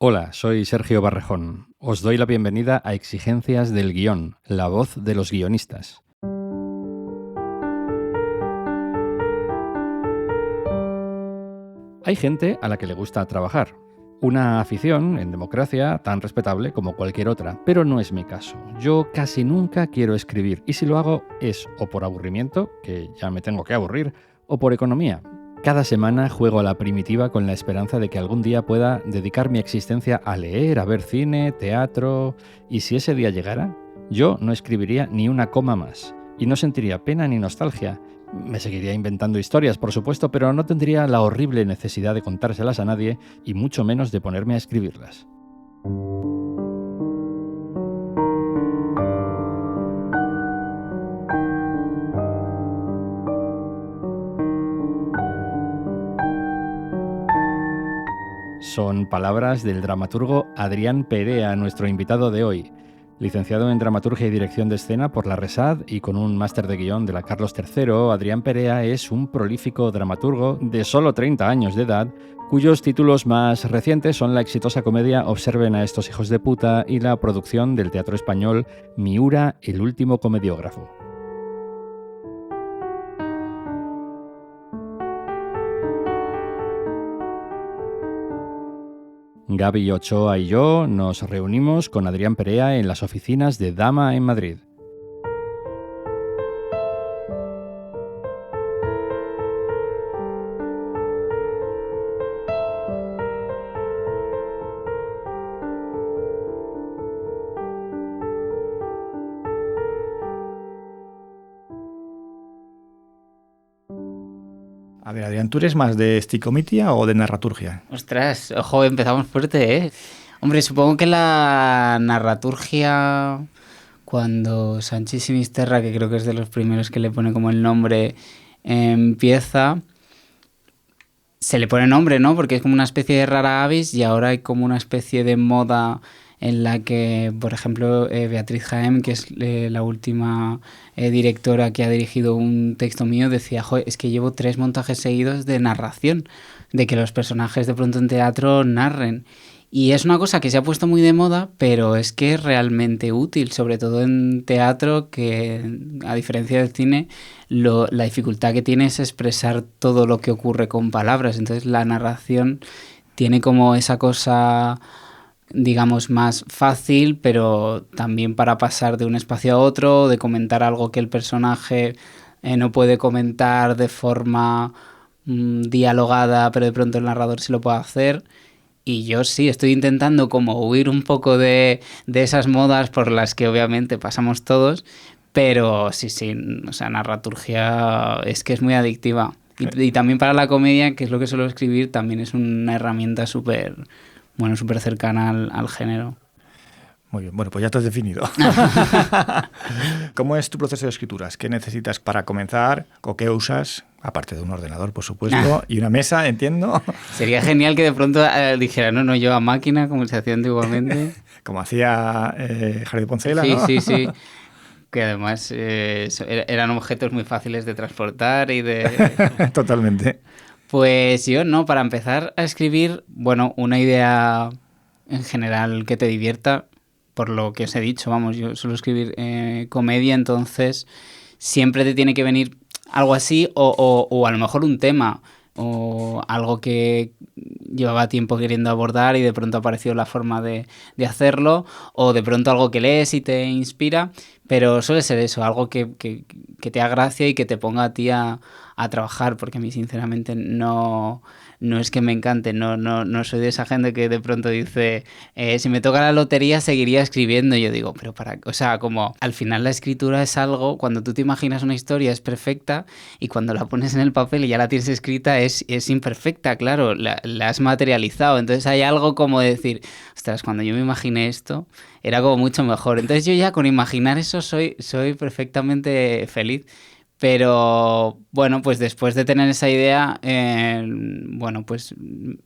Hola, soy Sergio Barrejón. Os doy la bienvenida a Exigencias del Guión, la voz de los guionistas. Hay gente a la que le gusta trabajar. Una afición, en democracia, tan respetable como cualquier otra, pero no es mi caso. Yo casi nunca quiero escribir, y si lo hago es o por aburrimiento, que ya me tengo que aburrir, o por economía. Cada semana juego a la primitiva con la esperanza de que algún día pueda dedicar mi existencia a leer, a ver cine, teatro... Y si ese día llegara, yo no escribiría ni una coma más. Y no sentiría pena ni nostalgia. Me seguiría inventando historias, por supuesto, pero no tendría la horrible necesidad de contárselas a nadie y mucho menos de ponerme a escribirlas. Son palabras del dramaturgo Adrián Perea, nuestro invitado de hoy. Licenciado en Dramaturgia y Dirección de Escena por la RESAD y con un máster de guión de la Carlos III, Adrián Perea es un prolífico dramaturgo de solo 30 años de edad, cuyos títulos más recientes son la exitosa comedia Observen a estos hijos de puta y la producción del teatro español Miura, el último comediógrafo. Gaby Ochoa y yo nos reunimos con Adrián Perea en las oficinas de Dama en Madrid. A ver, Adrián, ¿tú eres más de sticomitia o de narraturgia? Ostras, ojo, empezamos fuerte, ¿eh? Hombre, supongo que la narraturgia, cuando Sanchis Sinisterra, que creo que es de los primeros que le pone como el nombre, empieza, se le pone nombre, ¿no? Porque es como una especie de rara avis y ahora hay como una especie de moda en la que, por ejemplo, Beatriz Jaén, que es la última directora que ha dirigido un texto mío, decía, joder, es que llevo 3 montajes seguidos de narración, de que los personajes de pronto en teatro narren. Y es una cosa que se ha puesto muy de moda, pero es que es realmente útil, sobre todo en teatro, que a diferencia del cine, la dificultad que tiene es expresar todo lo que ocurre con palabras. Entonces la narración tiene como esa cosa, digamos, más fácil, pero también para pasar de un espacio a otro, de comentar algo que el personaje no puede comentar de forma dialogada, pero de pronto el narrador sí lo puede hacer. Y yo sí, estoy intentando como huir un poco de esas modas por las que obviamente pasamos todos, pero sí, o sea, narraturgia es que es muy adictiva. Y también para la comedia, que es lo que suelo escribir, también es una herramienta súper cercana al género. Muy bien, bueno, pues ya te has definido. ¿Cómo es tu proceso de escrituras? ¿Qué necesitas para comenzar o qué usas? Aparte de un ordenador, por supuesto, y una mesa, entiendo. Sería genial que de pronto dijera, no, yo a máquina, como se hacía antiguamente. Como hacía Javier Poncela, sí, ¿no? Sí. Que además eran objetos muy fáciles de transportar y de... Totalmente. Pues yo, no, para empezar a escribir, bueno, una idea en general que te divierta, por lo que os he dicho, vamos, yo suelo escribir comedia, entonces siempre te tiene que venir algo así o a lo mejor un tema o algo que llevaba tiempo queriendo abordar y de pronto ha aparecido la forma de hacerlo, o de pronto algo que lees y te inspira, pero suele ser eso, algo que te haga gracia y que te ponga a ti a trabajar, porque a mí sinceramente no es que me encante, no soy de esa gente que de pronto dice, si me toca la lotería seguiría escribiendo. Yo digo, pero o sea, como al final la escritura es algo, cuando tú te imaginas una historia es perfecta y cuando la pones en el papel y ya la tienes escrita es imperfecta, claro, la has materializado. Entonces hay algo como de decir, ostras, cuando yo me imaginé esto era como mucho mejor. Entonces yo ya con imaginar eso soy perfectamente feliz. Pero bueno, pues después de tener esa idea, bueno, pues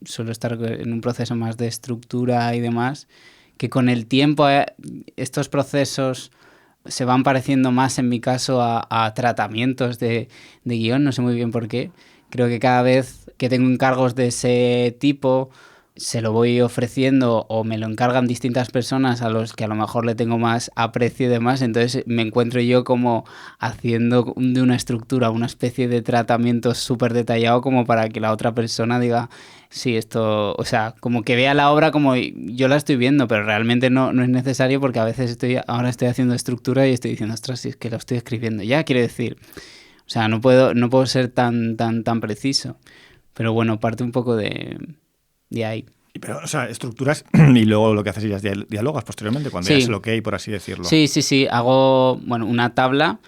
suelo estar en un proceso más de estructura y demás, que con el tiempo estos procesos se van pareciendo más, en mi caso, a tratamientos de guión, no sé muy bien por qué. Creo que cada vez que tengo encargos de ese tipo, se lo voy ofreciendo o me lo encargan distintas personas a los que a lo mejor le tengo más aprecio y demás, entonces me encuentro yo como haciendo de una estructura una especie de tratamiento súper detallado como para que la otra persona diga, sí, esto, o sea, como que vea la obra como yo la estoy viendo, pero realmente no es necesario porque a veces ahora estoy haciendo estructura y estoy diciendo, ostras, si es que lo estoy escribiendo ya, quiero decir, o sea, no puedo ser tan preciso, pero bueno, parte un poco de ahí. Pero, o sea, estructuras y luego lo que haces es dialogas posteriormente, cuando ya Sí. es el ok, por así decirlo. Sí. Hago, bueno, una tabla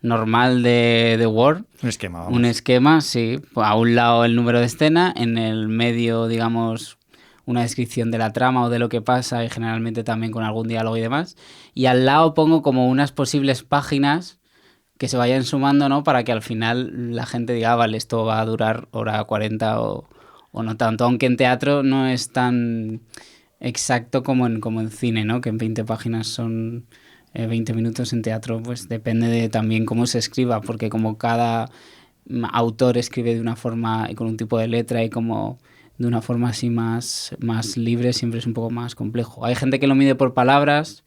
normal de Word. Un esquema, vamos. Un esquema, sí. A un lado el número de escena, en el medio, digamos, una descripción de la trama o de lo que pasa y generalmente también con algún diálogo y demás. Y al lado pongo como unas posibles páginas que se vayan sumando, ¿no? Para que al final la gente diga, vale, esto va a durar hora 40 o no tanto. Aunque en teatro no es tan exacto como en cine, ¿no? Que en 20 páginas son 20 minutos. En teatro, pues depende de también cómo se escriba, porque como cada autor escribe de una forma y con un tipo de letra y como de una forma así más libre, siempre es un poco más complejo. Hay gente que lo mide por palabras,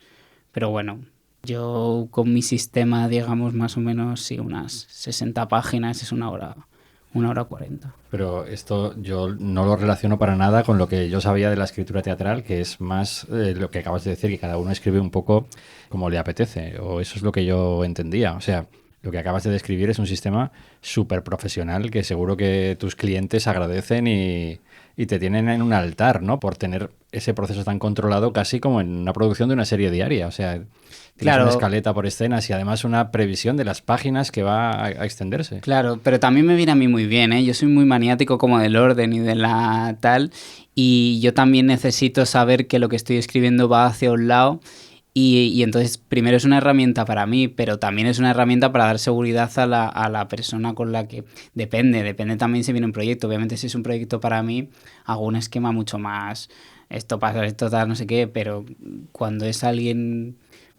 pero bueno, yo con mi sistema, digamos, más o menos, sí, unas 60 páginas es una hora 40. Pero esto yo no lo relaciono para nada con lo que yo sabía de la escritura teatral, que es más lo que acabas de decir, que cada uno escribe un poco como le apetece, o eso es lo que yo entendía. O sea, lo que acabas de describir es un sistema súper profesional que seguro que tus clientes agradecen y te tienen en un altar, ¿no? Por tener ese proceso tan controlado casi como en una producción de una serie diaria. O sea, tienes Claro. una escaleta por escenas y además una previsión de las páginas que va a extenderse. Claro, pero también me viene a mí muy bien, ¿eh? Yo soy muy maniático como del orden y de la tal, y yo también necesito saber que lo que estoy escribiendo va hacia un lado. Y entonces, primero es una herramienta para mí, pero también es una herramienta para dar seguridad a la persona con la que... Depende también si viene un proyecto. Obviamente, si es un proyecto para mí, hago un esquema mucho más... Esto pasa, esto tal, no sé qué, pero cuando es alguien...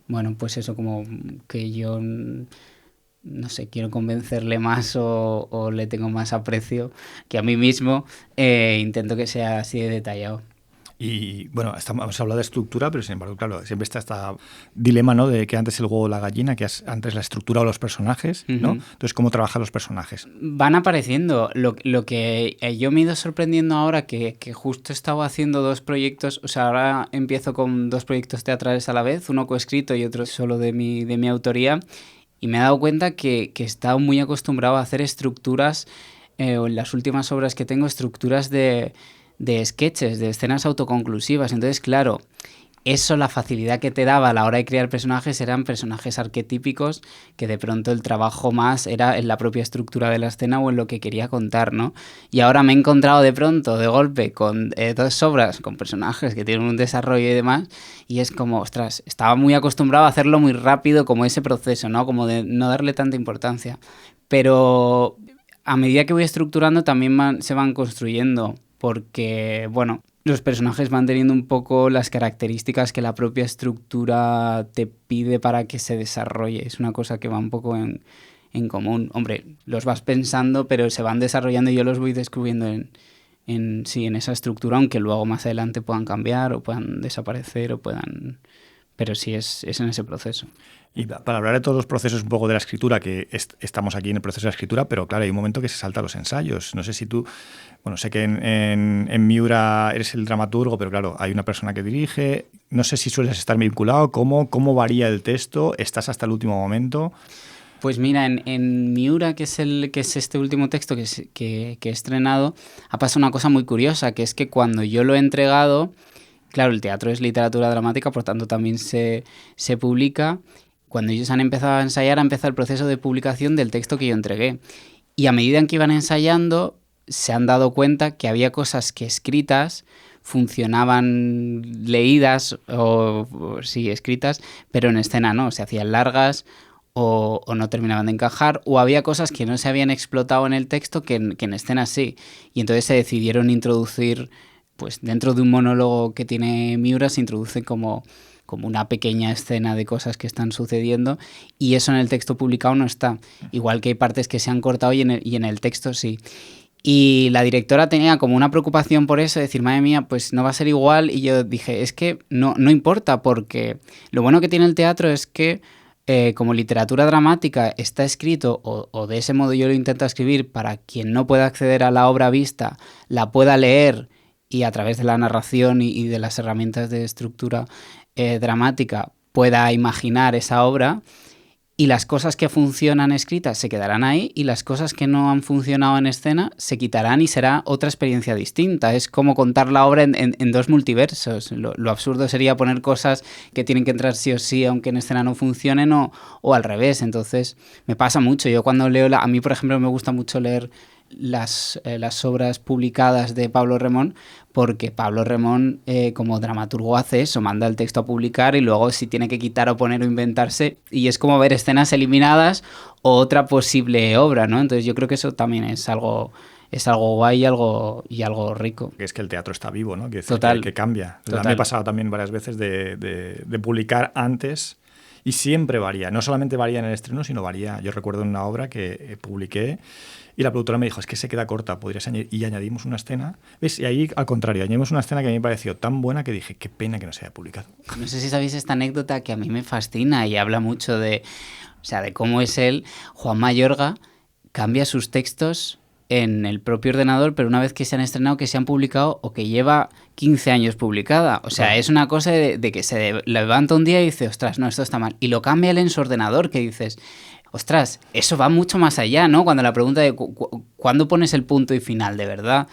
Bueno, pues eso, como que yo... No sé, quiero convencerle más o le tengo más aprecio que a mí mismo, intento que sea así de detallado. Y bueno, hemos hablado de estructura, pero sin embargo, claro, siempre está este dilema, ¿no? De que antes el huevo o la gallina, que antes la estructura o los personajes, ¿no? Ujú. Entonces, ¿cómo trabajan los personajes? Van apareciendo. Lo que yo me he ido sorprendiendo ahora, que justo he estado haciendo 2 proyectos, o sea, ahora empiezo con 2 proyectos teatrales a la vez, uno coescrito y otro solo de mi autoría, y me he dado cuenta que he estado muy acostumbrado a hacer estructuras, o en las últimas obras que tengo, estructuras de sketches, de escenas autoconclusivas. Entonces, claro, eso, la facilidad que te daba a la hora de crear personajes, eran personajes arquetípicos que de pronto el trabajo más era en la propia estructura de la escena o en lo que quería contar, ¿no? Y ahora me he encontrado de pronto, de golpe, con 2 obras, con personajes que tienen un desarrollo y demás, y es como, ostras, estaba muy acostumbrado a hacerlo muy rápido, como ese proceso, ¿no? Como de no darle tanta importancia. Pero a medida que voy estructurando también se van construyendo, porque, bueno, los personajes van teniendo un poco las características que la propia estructura te pide para que se desarrolle. Es una cosa que va un poco en común. Hombre, los vas pensando, pero se van desarrollando y yo los voy descubriendo en esa estructura, aunque luego más adelante puedan cambiar o puedan desaparecer o puedan... Pero sí es en ese proceso. Y para hablar de todos los procesos un poco de la escritura, que estamos aquí en el proceso de la escritura, pero claro, hay un momento que se salta a los ensayos. No sé si tú, bueno, sé que en Miura eres el dramaturgo, pero claro, hay una persona que dirige. No sé si sueles estar vinculado, cómo varía el texto, estás hasta el último momento. Pues mira, en Miura, que es este último texto que he estrenado, ha pasado una cosa muy curiosa, que es que cuando yo lo he entregado, claro, el teatro es literatura dramática, por tanto también se publica. Cuando ellos han empezado a ensayar, ha empezado el proceso de publicación del texto que yo entregué. Y a medida en que iban ensayando, se han dado cuenta que había cosas que escritas funcionaban leídas o sí, escritas, pero en escena no, se hacían largas o no terminaban de encajar, o había cosas que no se habían explotado en el texto que en escena sí. Y entonces se decidieron introducir, pues dentro de un monólogo que tiene Miura, se introduce como una pequeña escena de cosas que están sucediendo, y eso en el texto publicado no está. Igual que hay partes que se han cortado y en el texto sí. Y la directora tenía como una preocupación por eso, decir, madre mía, pues no va a ser igual. Y yo dije, es que no importa, porque lo bueno que tiene el teatro es que como literatura dramática está escrito, o de ese modo yo lo intento escribir, para quien no pueda acceder a la obra vista, la pueda leer y a través de la narración y de las herramientas de estructura dramática pueda imaginar esa obra. Y las cosas que funcionan escritas se quedarán ahí y las cosas que no han funcionado en escena se quitarán y será otra experiencia distinta. Es como contar la obra en dos multiversos. Lo absurdo sería poner cosas que tienen que entrar sí o sí aunque en escena no funcionen o al revés. Entonces me pasa mucho. Yo cuando leo, a mí por ejemplo me gusta mucho leer las obras publicadas de Pablo Remón, porque Pablo Remón como dramaturgo hace eso, manda el texto a publicar y luego si tiene que quitar o poner o inventarse, y es como ver escenas eliminadas o otra posible obra, ¿no? Entonces yo creo que eso también es algo guay y algo rico. Es que el teatro está vivo, ¿no? Total. Que cambia. Total. Me ha pasado también varias veces de publicar antes y siempre varía. No solamente varía en el estreno, sino varía. Yo recuerdo una obra que publiqué y la productora me dijo, es que se queda corta, podrías añadir. Y añadimos una escena. ¿Ves? Y ahí, al contrario, añadimos una escena que a mí me pareció tan buena que dije, qué pena que no se haya publicado. No sé si sabéis esta anécdota que a mí me fascina y habla mucho de cómo es él. Juan Mayorga cambia sus textos en el propio ordenador, pero una vez que se han estrenado, que se han publicado o que lleva 15 años publicada. O sea, claro, es una cosa de que se levanta un día y dice, ostras, no, esto está mal. Y lo cambia él en su ordenador, que dices, ostras, eso va mucho más allá, ¿no? Cuando la pregunta de ¿cuándo pones el punto y final, de verdad?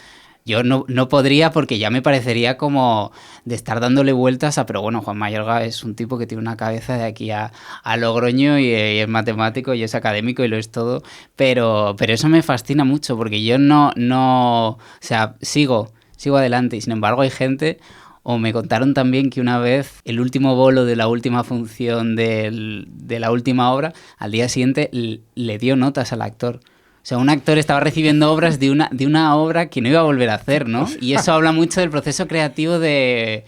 Yo no podría, porque ya me parecería como de estar dándole vueltas pero bueno, Juan Mayorga es un tipo que tiene una cabeza de aquí a Logroño y es matemático y es académico y lo es todo, pero eso me fascina mucho porque yo o sea, sigo adelante y sin embargo hay gente, o me contaron también que una vez el último bolo de la última función de la última obra, al día siguiente le dio notas al actor. O sea, un actor estaba recibiendo obras de una obra que no iba a volver a hacer, ¿no? Y eso habla mucho del proceso creativo del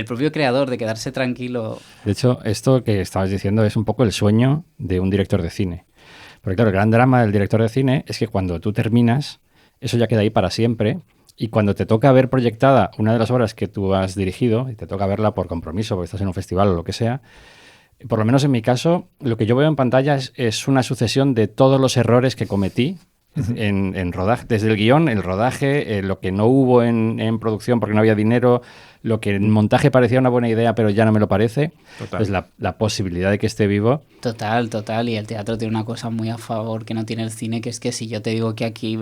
propio creador, de quedarse tranquilo. De hecho, esto que estabas diciendo es un poco el sueño de un director de cine. Porque claro, el gran drama del director de cine es que cuando tú terminas, eso ya queda ahí para siempre. Y cuando te toca ver proyectada una de las obras que tú has dirigido, y te toca verla por compromiso, porque estás en un festival o lo que sea, por lo menos en mi caso, lo que yo veo en pantalla es una sucesión de todos los errores que cometí en rodaje, desde el guión, el rodaje, lo que no hubo en producción porque no había dinero, lo que en montaje parecía una buena idea pero ya no me lo parece. Total. Es la posibilidad de que esté vivo. Total, y el teatro tiene una cosa muy a favor que no tiene el cine, que es que si yo te digo que aquí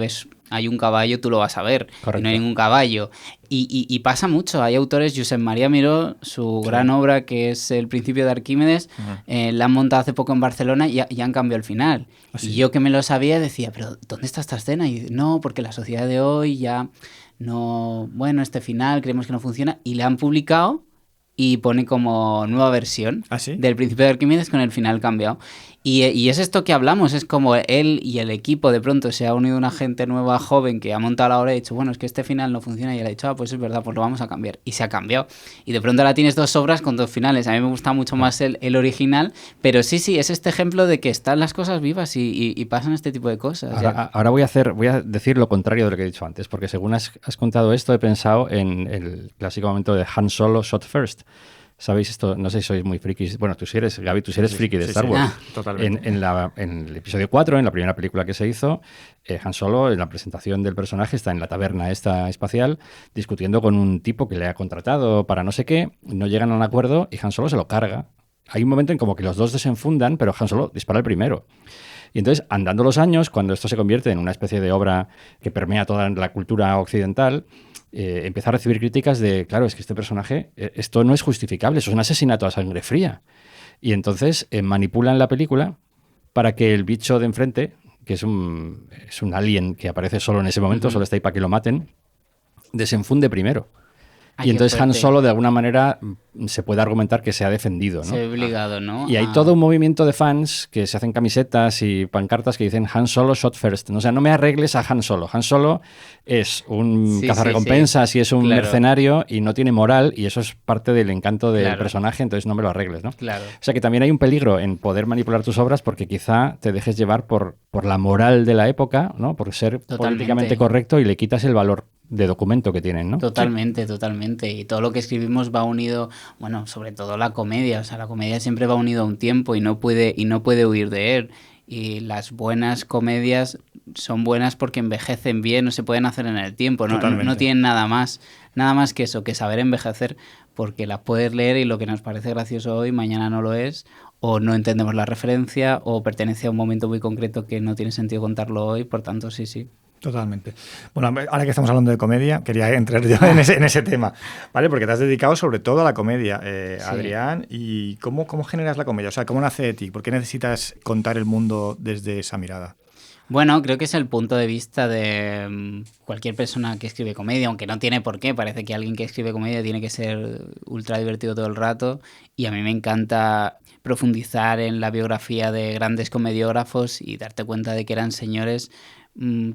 hay un caballo, tú lo vas a ver. Correcto. Y no hay ningún caballo. Y pasa mucho. Hay autores, Josep María Miró, su gran obra, que es El principio de Arquímedes, la han montado hace poco en Barcelona y han cambiado el final. ¿Sí? Y yo que me lo sabía decía, pero ¿dónde está esta escena? Y no, porque la sociedad de hoy ya no... Bueno, este final creemos que no funciona. Y le han publicado y pone como nueva versión del principio de Arquímedes con el final cambiado. Y es esto que hablamos, es como él y el equipo de pronto se ha unido una gente nueva, joven, que ha montado la obra y ha dicho, bueno, es que este final no funciona, y él ha dicho, pues es verdad, pues lo vamos a cambiar. Y se ha cambiado. Y de pronto ahora tienes dos obras con dos finales. A mí me gusta mucho más el original, pero sí, es este ejemplo de que están las cosas vivas y pasan este tipo de cosas. Ahora voy a decir lo contrario de lo que he dicho antes, porque según has contado esto, he pensado en el clásico momento de Han Solo Shot First. ¿Sabéis esto? No sé si sois muy frikis. Bueno, tú sí eres, Gaby, friki de Star Wars. Totalmente. En el episodio 4, en la primera película que se hizo, Han Solo, en la presentación del personaje, está en la taberna esta espacial discutiendo con un tipo que le ha contratado para no sé qué, no llegan a un acuerdo y Han Solo se lo carga. Hay un momento en como que los dos desenfundan, pero Han Solo dispara el primero. Y entonces, andando los años, cuando esto se convierte en una especie de obra que permea toda la cultura occidental, empieza a recibir críticas de, claro, es que este personaje, esto no es justificable, eso es un asesinato a sangre fría. Y entonces manipulan la película para que el bicho de enfrente, que es un alien que aparece solo en ese momento, solo está ahí para que lo maten, desenfunde primero. Y entonces Han Solo, de alguna manera, se puede argumentar que se ha defendido, ¿no? Se ve obligado, ¿no? Y hay todo un movimiento de fans que se hacen camisetas y pancartas que dicen Han Solo shot first. O sea, no me arregles a Han Solo. Han Solo es un cazarrecompensas y es un mercenario y no tiene moral, y eso es parte del encanto del personaje, entonces no me lo arregles, ¿no? Claro. O sea que también hay un peligro en poder manipular tus obras porque quizá te dejes llevar por la moral de la época, ¿no? Por ser políticamente correcto, y le quitas el valor de documento que tienen, ¿no? Totalmente. Y todo lo que escribimos va unido, bueno, sobre todo la comedia. O sea, la comedia siempre va unido a un tiempo y no puede huir de él. Y las buenas comedias son buenas porque envejecen bien, no se pueden hacer en el tiempo. No tienen nada más que eso, que saber envejecer, porque las puedes leer y lo que nos parece gracioso hoy, mañana no lo es, o no entendemos la referencia, o pertenece a un momento muy concreto que no tiene sentido contarlo hoy, por tanto, sí. Totalmente. Bueno, ahora que estamos hablando de comedia, quería entrar yo en ese tema, ¿vale? Porque te has dedicado sobre todo a la comedia, Adrián. ¿Y cómo generas la comedia? O sea, ¿cómo nace de ti? ¿Por qué necesitas contar el mundo desde esa mirada? Bueno, creo que es el punto de vista de cualquier persona que escribe comedia, aunque no tiene por qué. Parece que alguien que escribe comedia tiene que ser ultra divertido todo el rato, y a mí me encanta profundizar en la biografía de grandes comediógrafos y darte cuenta de que eran señores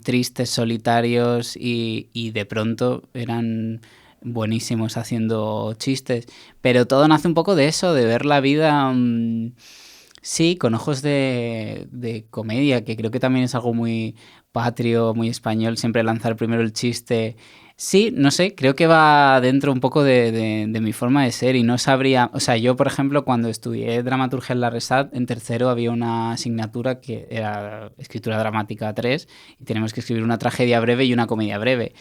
tristes, solitarios, y de pronto eran buenísimos haciendo chistes. Pero todo nace un poco de eso, de ver la vida sí, con ojos de comedia, que creo que también es algo muy patrio, muy español, siempre lanzar primero el chiste. Sí, no sé, creo que va dentro un poco de mi forma de ser, y no sabría... O sea, yo, por ejemplo, cuando estudié dramaturgia en la Resat, en tercero había una asignatura que era escritura dramática 3, y tenemos que escribir una tragedia breve y una comedia breve.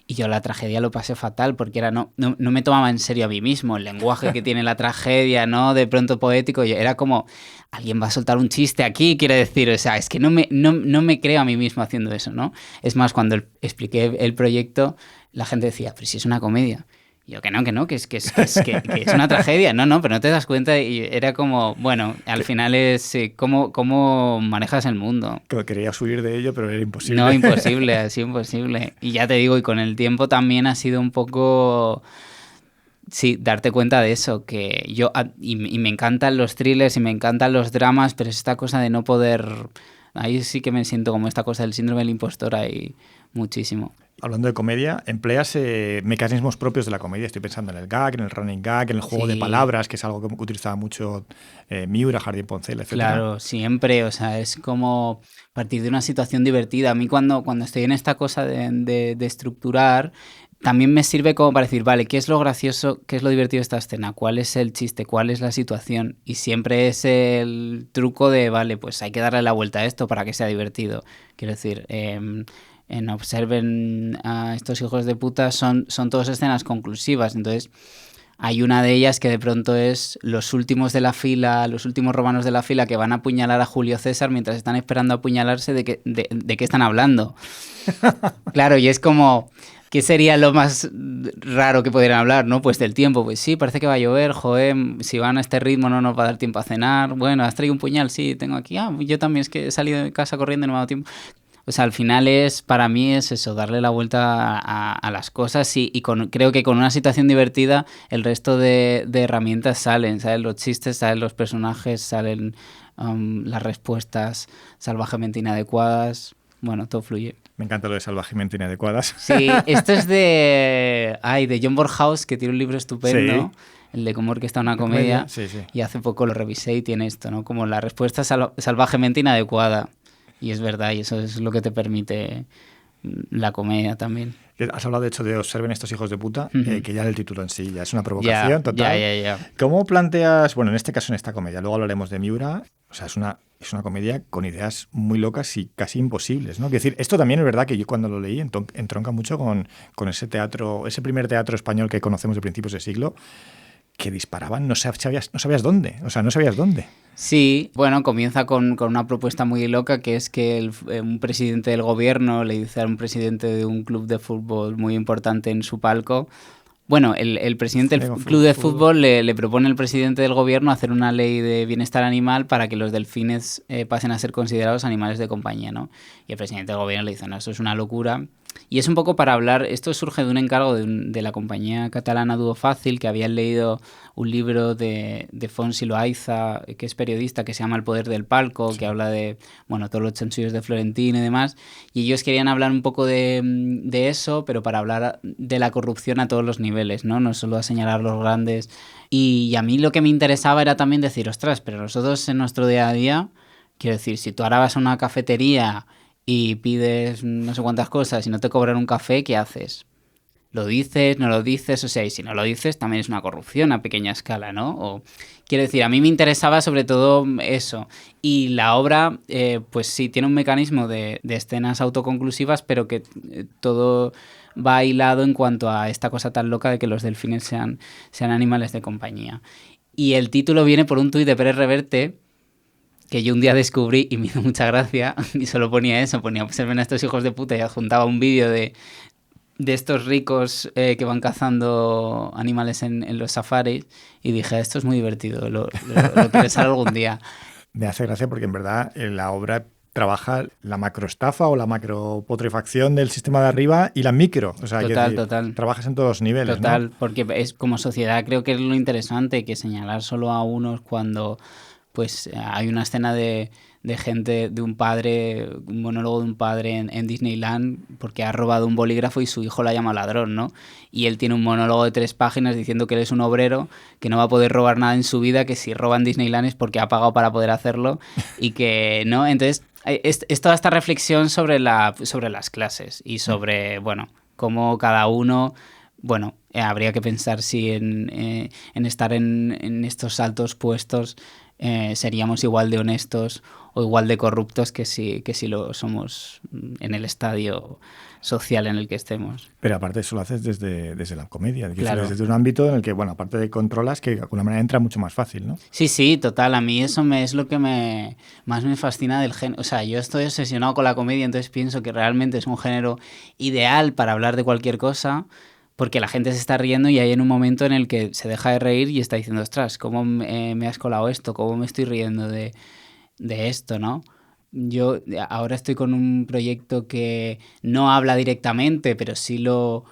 Y yo la tragedia lo pasé fatal, porque no me tomaba en serio a mí mismo, el lenguaje que tiene la tragedia, ¿no? De pronto poético, era como, alguien va a soltar un chiste aquí, quiere decir, o sea, es que no me creo a mí mismo haciendo eso, ¿no? Es más, cuando expliqué el proyecto, la gente decía, pero si es una comedia. Y yo, que no, que es una tragedia. No, pero no te das cuenta, y era como, bueno, al final es cómo manejas el mundo. Querías huir de ello, pero era imposible. No, imposible, así imposible. Y ya te digo, y con el tiempo también ha sido un poco... Sí, darte cuenta de eso, que yo... Y me encantan los thrillers y me encantan los dramas, pero es esta cosa de no poder... Ahí sí que me siento como esta cosa del síndrome del impostor ahí muchísimo. Hablando de comedia, empleas mecanismos propios de la comedia. Estoy pensando en el gag, en el running gag, en el juego de palabras, que es algo que utilizaba mucho Miura, Jardín Poncela, etc. Claro, siempre. O sea, es como partir de una situación divertida. A mí cuando estoy en esta cosa de estructurar, también me sirve como para decir, vale, ¿qué es lo gracioso, qué es lo divertido de esta escena? ¿Cuál es el chiste? ¿Cuál es la situación? Y siempre es el truco de, vale, pues hay que darle la vuelta a esto para que sea divertido. Quiero decir... en Observen a estos hijos de puta son todas escenas conclusivas. Entonces hay una de ellas que de pronto es los últimos de la fila, los últimos romanos de la fila que van a apuñalar a Julio César mientras están esperando apuñalarse. ¿De qué están hablando? Claro, y es como... ¿Qué sería lo más raro que pudieran hablar, no? Pues del tiempo. Pues sí, parece que va a llover, joder, si van a este ritmo no nos va a dar tiempo a cenar. Bueno, ¿has traído un puñal? Sí, tengo aquí. Yo también, es que he salido de casa corriendo y no me ha dado tiempo. O sea, al final para mí es eso, darle la vuelta a las cosas, creo que con una situación divertida el resto de herramientas salen, salen los chistes, salen los personajes, salen las respuestas salvajemente inadecuadas, bueno, todo fluye. Me encanta lo de salvajemente inadecuadas. Sí, esto es de John Borhaus, que tiene un libro estupendo. Sí. El de cómo orquestar una comedia. Sí. Y hace poco lo revisé y tiene esto, ¿no? Como la respuesta salvajemente inadecuada. Y es verdad, y eso es lo que te permite la comedia también. Has hablado, de hecho, de Observen estos hijos de puta, que ya el título en sí ya es una provocación total. Ya. ¿Cómo planteas, bueno, en este caso, en esta comedia, luego hablaremos de Miura, o sea, es una comedia con ideas muy locas y casi imposibles, ¿no? Es decir, esto también es verdad que yo cuando lo leí entronca mucho con ese teatro, ese primer teatro español que conocemos de principios de siglo, que disparaban, no sabías dónde, o sea, no sabías dónde. Sí, bueno, comienza con una propuesta muy loca, que es que un presidente del gobierno le dice a un presidente de un club de fútbol muy importante en su palco. Bueno, el presidente del club de fútbol le propone al presidente del gobierno hacer una ley de bienestar animal para que los delfines pasen a ser considerados animales de compañía, ¿no? Y el presidente del gobierno le dice, no, eso es una locura. Y es un poco para hablar, esto surge de un encargo de la compañía catalana Duo Fácil, que habían leído un libro de Fons y Loaiza, que es periodista, que se llama El poder del palco, sí, que habla de, bueno, todos los chanchullos de Florentino y demás, y ellos querían hablar un poco de eso, pero para hablar de la corrupción a todos los niveles, no solo a señalar los grandes. Y a mí lo que me interesaba era también decir, ostras, pero nosotros en nuestro día a día, quiero decir, si tú ahora vas a una cafetería y pides no sé cuántas cosas y no te cobran un café, ¿qué haces? ¿Lo dices? ¿No lo dices? O sea, y si no lo dices, también es una corrupción a pequeña escala, ¿no? O, quiero decir, a mí me interesaba sobre todo eso. Y la obra, pues sí, tiene un mecanismo de escenas autoconclusivas, pero que todo va hilado en cuanto a esta cosa tan loca de que los delfines sean animales de compañía. Y el título viene por un tuit de Pérez Reverte, que yo un día descubrí y me hizo mucha gracia, y solo ponía eso, ponía observen a estos hijos de puta y adjuntaba un vídeo de estos ricos que van cazando animales en los safaris, y dije, esto es muy divertido, lo quiero usar algún día. Me hace gracia porque en verdad la obra trabaja la macroestafa o la macroputrefacción del sistema de arriba y la micro. O sea, total. Trabajas en todos los niveles, total, ¿no? Porque es como sociedad creo que es lo interesante, que señalar solo a unos cuando pues hay una escena de gente, de un padre, un monólogo de un padre en Disneyland porque ha robado un bolígrafo y su hijo la llama ladrón, ¿no? Y él tiene un monólogo de 3 páginas diciendo que él es un obrero, que no va a poder robar nada en su vida, que si roba en Disneyland es porque ha pagado para poder hacerlo y que, ¿no? Entonces, es toda esta reflexión sobre las clases y sobre, bueno, cómo cada uno... Bueno, habría que pensar si en estar en estos altos puestos seríamos igual de honestos o igual de corruptos que si lo somos en el estadio social en el que estemos. Pero aparte eso lo haces desde la comedia, claro. Desde un ámbito en el que, bueno, aparte de controlas, que de alguna manera entra mucho más fácil, ¿no? Sí, total. A mí eso es lo que más me fascina del género. O sea, yo estoy obsesionado con la comedia, entonces pienso que realmente es un género ideal para hablar de cualquier cosa, porque la gente se está riendo y hay en un momento en el que se deja de reír y está diciendo, ostras, ¿cómo me has colado esto? ¿Cómo me estoy riendo de esto, no? Yo ahora estoy con un proyecto que no habla directamente, pero sí lo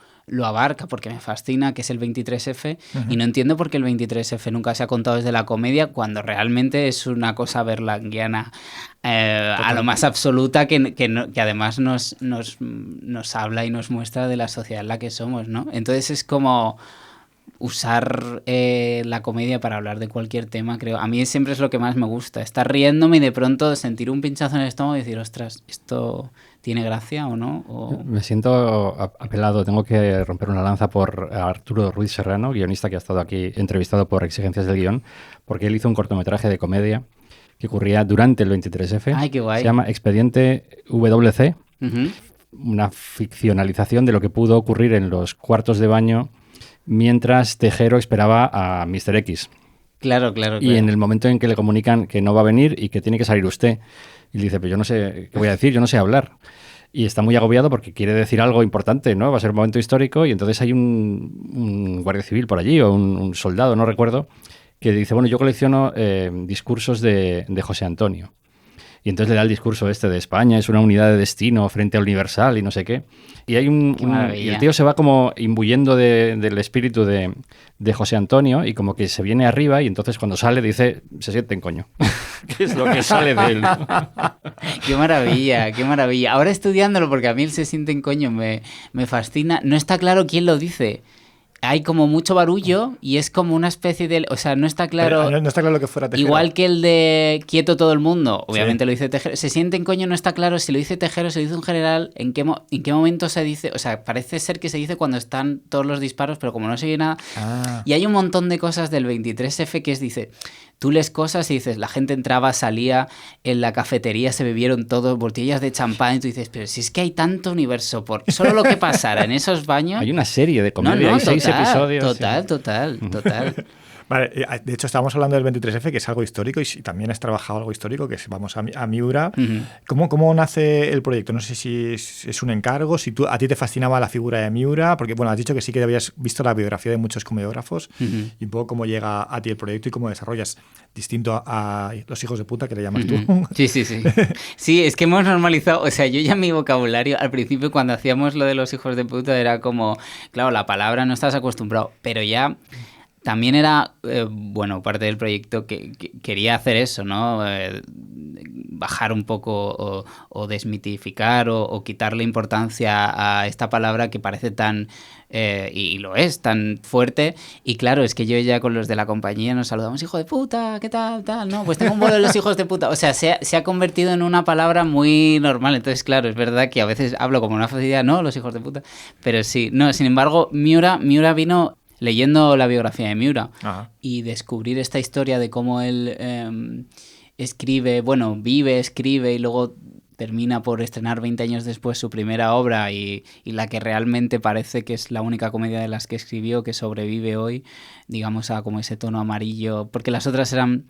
abarca porque me fascina, que es el 23F, y no entiendo por qué el 23F nunca se ha contado desde la comedia, cuando realmente es una cosa berlanguiana a lo más absoluta, que además nos habla y nos muestra de la sociedad en la que somos, ¿no? Entonces es como usar la comedia para hablar de cualquier tema, creo. A mí siempre es lo que más me gusta, estar riéndome y de pronto sentir un pinchazo en el estómago y decir, ostras, ¿esto tiene gracia o no? Me siento apelado, tengo que romper una lanza por Arturo Ruiz Serrano, guionista que ha estado aquí entrevistado por Exigencias del Guión, porque él hizo un cortometraje de comedia que ocurría durante el 23F. ¡Ay, qué guay! Se llama Expediente WC, una ficcionalización de lo que pudo ocurrir en los cuartos de baño mientras Tejero esperaba a Mr. X. Claro. Y en el momento en que le comunican que no va a venir y que tiene que salir usted, y le dice, pero yo no sé qué voy a decir, yo no sé hablar. Y está muy agobiado porque quiere decir algo importante, ¿no? Va a ser un momento histórico y entonces hay un guardia civil por allí o un soldado, no recuerdo, que dice, bueno, yo colecciono discursos de José Antonio. Y entonces le da el discurso de España es una unidad de destino frente al universal y no sé qué. Y hay y el tío se va como imbuyendo del espíritu de José Antonio y como que se viene arriba y entonces cuando sale dice, se sienten coño. ¿Qué es lo que sale de él? Qué maravilla. Ahora estudiándolo, porque a mí el se sienten coño me fascina. No está claro quién lo dice. Hay como mucho barullo y es como una especie de... O sea, no está claro... No está claro lo que fuera Tejero. Igual que el de quieto todo el mundo, obviamente sí. Lo dice Tejero. Se sienten coño, no está claro si lo dice Tejero, si lo dice un general, en qué momento se dice... O sea, parece ser que se dice cuando están todos los disparos, pero como no se oye nada... Y hay un montón de cosas del 23F que dice... Tú lees cosas y dices, la gente entraba, salía, en la cafetería se bebieron todo, botellas de champán, y tú dices, pero si es que hay tanto universo por solo lo que pasara en esos baños... Hay una serie de comedia, hay 6 episodios. Total. Vale, de hecho estábamos hablando del 23F, que es algo histórico, y si también has trabajado algo histórico, que es, vamos a Miura. ¿Cómo nace el proyecto? No sé si es un encargo, si a ti te fascinaba la figura de Miura, porque bueno, has dicho que sí que habías visto la biografía de muchos comediógrafos, y un poco cómo llega a ti el proyecto y cómo desarrollas, distinto a Los hijos de puta, que le llamas tú. Sí. Sí, es que hemos normalizado, o sea, yo ya mi vocabulario, al principio cuando hacíamos lo de los hijos de puta era como, claro, la palabra no estás acostumbrado, pero ya también era, bueno, parte del proyecto que quería hacer eso, ¿no? Bajar un poco o desmitificar o quitarle importancia a esta palabra que parece tan, y lo es, tan fuerte. Y claro, es que yo ya con los de la compañía nos saludamos, hijo de puta, ¿qué tal? No, pues tengo un vuelo de los hijos de puta. O sea, se ha convertido en una palabra muy normal. Entonces, claro, es verdad que a veces hablo como una facilidad, no, los hijos de puta. Pero sí, no, sin embargo, Miura vino leyendo la biografía de Miura. Ajá. Y descubrir esta historia de cómo él escribe, bueno, vive, escribe y luego termina por estrenar 20 años después su primera obra y la que realmente parece que es la única comedia de las que escribió que sobrevive hoy, digamos, a como ese tono amarillo, porque las otras eran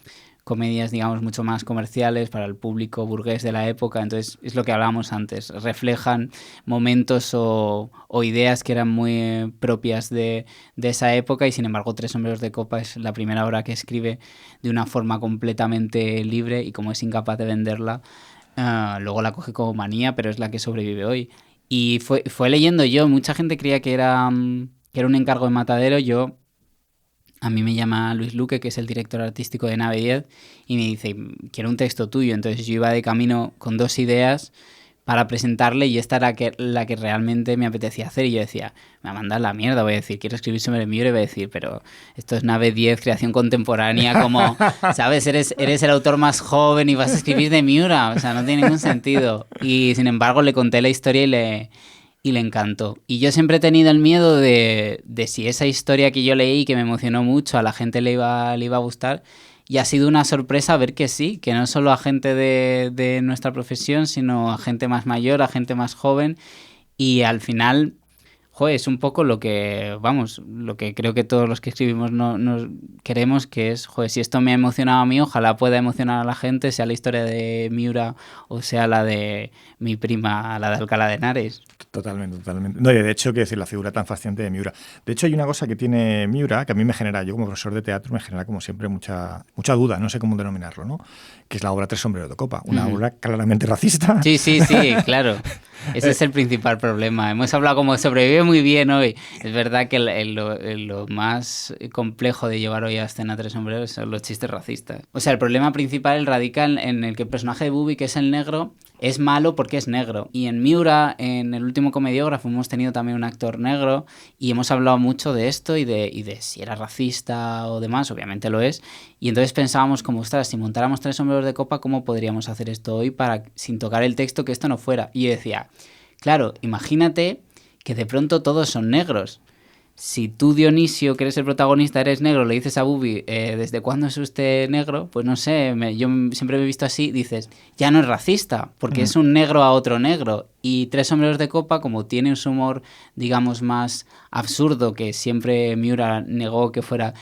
comedias, digamos, mucho más comerciales para el público burgués de la época. Entonces, es lo que hablábamos antes, reflejan momentos o ideas que eran muy propias de esa época y, sin embargo, Tres sombreros de copa es la primera obra que escribe de una forma completamente libre y como es incapaz de venderla, luego la coge como manía, pero es la que sobrevive hoy. Y fue leyendo yo, mucha gente creía que era un encargo de Matadero. A mí me llama Luis Luque, que es el director artístico de Nave 10, y me dice, quiero un texto tuyo. Entonces yo iba de camino con 2 ideas para presentarle y esta era la que realmente me apetecía hacer. Y yo decía, me va a mandar la mierda, voy a decir, quiero escribir sobre Miura, y voy a decir, pero esto es Nave 10, creación contemporánea, como, ¿sabes? Eres el autor más joven y vas a escribir de Miura, o sea, no tiene ningún sentido. Y sin embargo le conté la historia y le encantó. Y yo siempre he tenido el miedo de si esa historia que yo leí, que me emocionó mucho, a la gente le iba a gustar. Y ha sido una sorpresa ver que sí, que no solo a gente de nuestra profesión, sino a gente más mayor, a gente más joven. Y al final, joder, es un poco lo que, vamos, lo que creo que todos los que escribimos nos queremos, que es, joder, si esto me ha emocionado a mí, ojalá pueda emocionar a la gente, sea la historia de Miura o sea la de mi prima, la de Alcalá de Henares. Totalmente. No, y de hecho, quiero decir, la figura tan fascinante de Miura. De hecho, hay una cosa que tiene Miura que a mí me genera, yo como profesor de teatro, me genera como siempre mucha duda, no sé cómo denominarlo, ¿no? Que es la obra Tres sombreros de copa, una obra claramente racista. Sí, claro. Ese es el principal problema. Hemos hablado como sobrevive muy bien hoy. Es verdad que lo más complejo de llevar hoy a escena Tres sombreros son los chistes racistas. O sea, el problema principal radica en el que el personaje de Bubi, que es el negro, es malo porque es negro. Y en Miura, en el último comediógrafo, hemos tenido también un actor negro y hemos hablado mucho de esto y de si era racista o demás. Obviamente lo es. Y entonces pensábamos como, ostras, si montáramos Tres sombreros de copa, ¿cómo podríamos hacer esto hoy sin tocar el texto, que esto no fuera? Y yo decía, claro, imagínate que de pronto todos son negros. Si tú, Dionisio, que eres el protagonista, eres negro, le dices a Bubi, ¿desde cuándo es usted negro? Pues no sé, yo siempre me he visto así, dices, ya no es racista, porque es un negro a otro negro. Y Tres sombreros de copa, como tiene un humor, digamos, más absurdo, que siempre Miura negó que fuera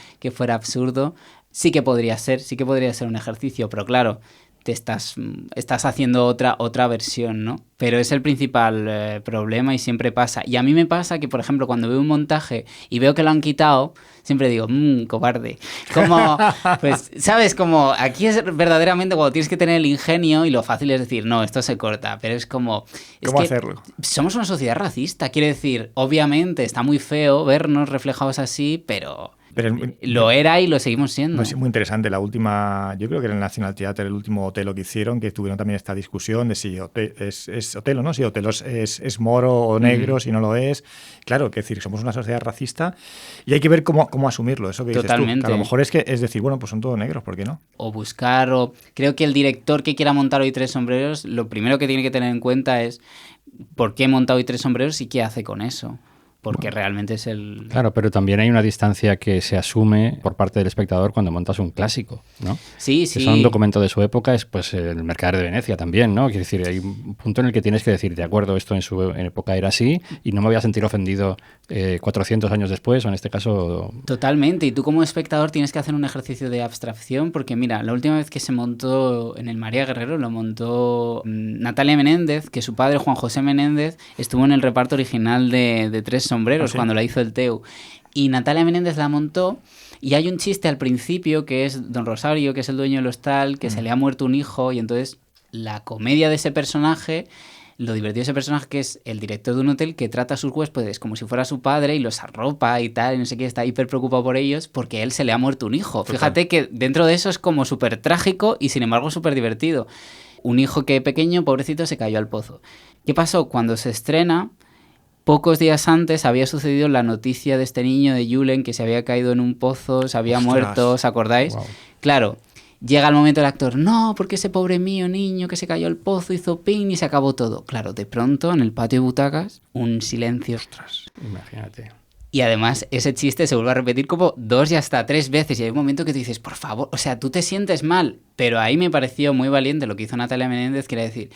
absurdo, sí que podría ser un ejercicio, pero claro, te estás haciendo otra versión, ¿no? Pero es el principal problema y siempre pasa. Y a mí me pasa que, por ejemplo, cuando veo un montaje y veo que lo han quitado, siempre digo, cobarde. Como, pues, ¿sabes? Como aquí es verdaderamente cuando tienes que tener el ingenio y lo fácil es decir, no, esto se corta. Pero es como... ¿Cómo hacerlo? Somos una sociedad racista. Quiere decir, obviamente está muy feo vernos reflejados así, pero lo era y lo seguimos siendo. Es muy interesante. La última, yo creo que era el National Theatre, el último Otelo que hicieron, que tuvieron también esta discusión de si es Otelo, ¿no? Si Otelo es moro o negro, si no lo es. Claro, que decir, somos una sociedad racista y hay que ver cómo asumirlo, eso que dices tú. Que a lo mejor es decir, bueno, pues son todos negros, ¿por qué no? O buscar, creo que el director que quiera montar hoy Tres sombreros, lo primero que tiene que tener en cuenta es por qué monta hoy Tres sombreros y qué hace con eso. porque realmente es el... Claro, pero también hay una distancia que se asume por parte del espectador cuando montas un clásico, ¿no? Sí, Que sí. son un documento de su época, es pues el Mercader de Venecia también, ¿no? Quiero decir, hay un punto en el que tienes que decir, de acuerdo, esto en su época era así y no me voy a sentir ofendido 400 años después, o en este caso... Totalmente, y tú como espectador tienes que hacer un ejercicio de abstracción, porque mira, la última vez que se montó en el María Guerrero lo montó Natalia Menéndez, que su padre Juan José Menéndez estuvo en el reparto original de Tres Sombreros, cuando la hizo el Teu. Y Natalia Menéndez la montó y hay un chiste al principio que es Don Rosario, que es el dueño del hostal, que se le ha muerto un hijo y entonces la comedia de ese personaje, lo divertido de ese personaje que es el director de un hotel que trata a sus huéspedes como si fuera su padre y los arropa y tal, y no sé qué, está hiper preocupado por ellos porque a él se le ha muerto un hijo. Total. Fíjate que dentro de eso es como súper trágico y sin embargo súper divertido. Un hijo que pequeño, pobrecito, se cayó al pozo. ¿Qué pasó? Cuando se estrena, pocos días antes había sucedido la noticia de este niño de Julen que se había caído en un pozo, se había muerto, ¿os acordáis? Wow. Claro, llega el momento del actor, no, porque ese pobre mío niño que se cayó al pozo hizo ping y se acabó todo. Claro, de pronto en el patio de butacas, un silencio. Ostras, imagínate. Y además ese chiste se vuelve a repetir como 2 y hasta 3 veces y hay un momento que tú dices, por favor, o sea, tú te sientes mal, pero ahí me pareció muy valiente lo que hizo Natalia Menéndez, que era decir,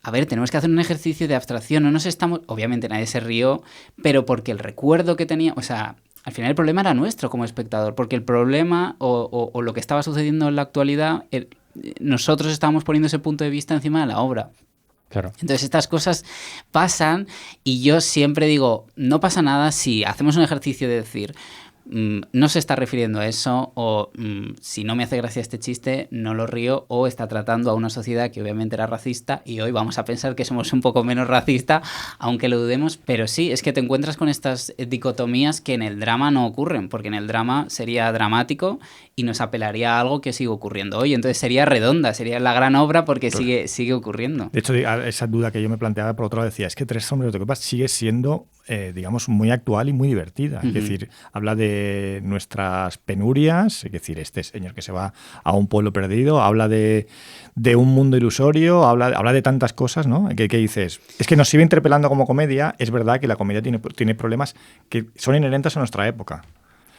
a ver, tenemos que hacer un ejercicio de abstracción, no nos estamos... Obviamente nadie se rió, pero porque el recuerdo que tenía... O sea, al final el problema era nuestro como espectador, porque el problema o lo que estaba sucediendo en la actualidad, nosotros estábamos poniendo ese punto de vista encima de la obra. Claro. Entonces estas cosas pasan y yo siempre digo, no pasa nada si hacemos un ejercicio de decir... no se está refiriendo a eso o si no me hace gracia este chiste no lo río o está tratando a una sociedad que obviamente era racista y hoy vamos a pensar que somos un poco menos racista aunque lo dudemos, pero sí, es que te encuentras con estas dicotomías que en el drama no ocurren, porque en el drama sería dramático y nos apelaría a algo que sigue ocurriendo hoy, entonces sería redonda, sería la gran obra porque sigue ocurriendo. De hecho, esa duda que yo me planteaba, por otro lado decía, es que Tres Sombreros de Copas sigue siendo, digamos, muy actual y muy divertida. Es decir, habla de nuestras penurias, es decir, este señor que se va a un pueblo perdido, habla de un mundo ilusorio, habla de tantas cosas, ¿no? Que dices, es que nos sigue interpelando como comedia, es verdad que la comedia tiene problemas que son inherentes a nuestra época.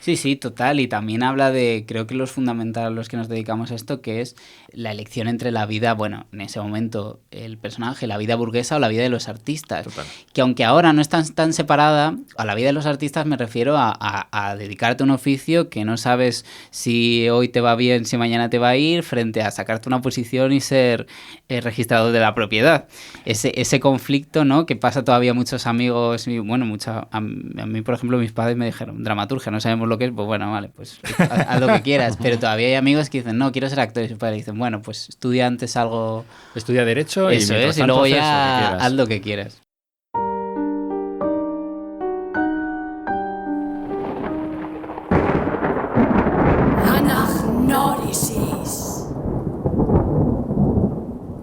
Sí, total. Y también habla de, creo que los fundamentales a los que nos dedicamos a esto, que es la elección entre la vida, bueno, en ese momento el personaje, la vida burguesa o la vida de los artistas. Total. Que aunque ahora no es tan separada, a la vida de los artistas me refiero a dedicarte a un oficio que no sabes si hoy te va bien, si mañana te va a ir, frente a sacarte una posición y ser registrador de la propiedad. Ese conflicto, ¿no? Que pasa todavía a muchos amigos, y bueno, a mí, por ejemplo, mis padres me dijeron, dramaturgia, no sabemos lo que es, pues bueno, vale, pues haz lo que quieras, pero todavía hay amigos que dicen, no, quiero ser actor, y sus padres dicen, bueno, pues estudia antes algo... Estudia Derecho y eso mientras es, y tanto luego haces lo que ya quieras. haz lo que quieras.